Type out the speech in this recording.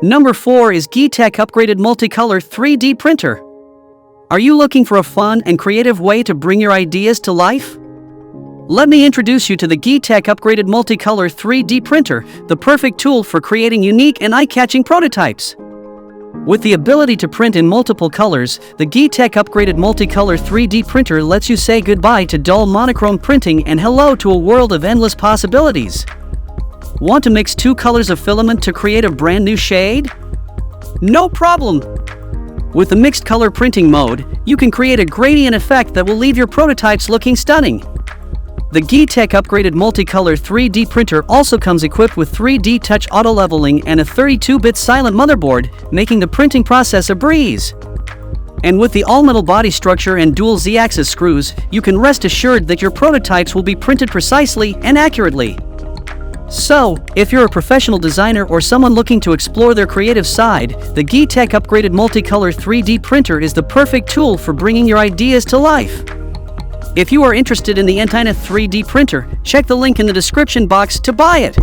Number 4 is Geeetech upgraded multicolor 3D printer. Are you looking for a fun and creative way to bring your ideas to life? Let me introduce you to the Geeetech upgraded multicolor 3D printer, the perfect tool for creating unique and eye-catching prototypes. With the ability to print in multiple colors, the Geeetech upgraded multicolor 3D printer lets you say goodbye to dull monochrome printing and hello to a world of endless possibilities. Want to mix 2 colors of filament to create a brand new shade? No problem! With the mixed color printing mode, you can create a gradient effect that will leave your prototypes looking stunning. The Geeetech upgraded multicolor 3D printer also comes equipped with 3D touch auto leveling and a 32-bit silent motherboard, making the printing process a breeze. And with the all-metal body structure and dual Z-axis screws, you can rest assured that your prototypes will be printed precisely and accurately. So, if you're a professional designer or someone looking to explore their creative side, the Geeetech upgraded multicolor 3D printer is the perfect tool for bringing your ideas to life. If you are interested in the Untitled 3D printer, check the link in the description box to buy it.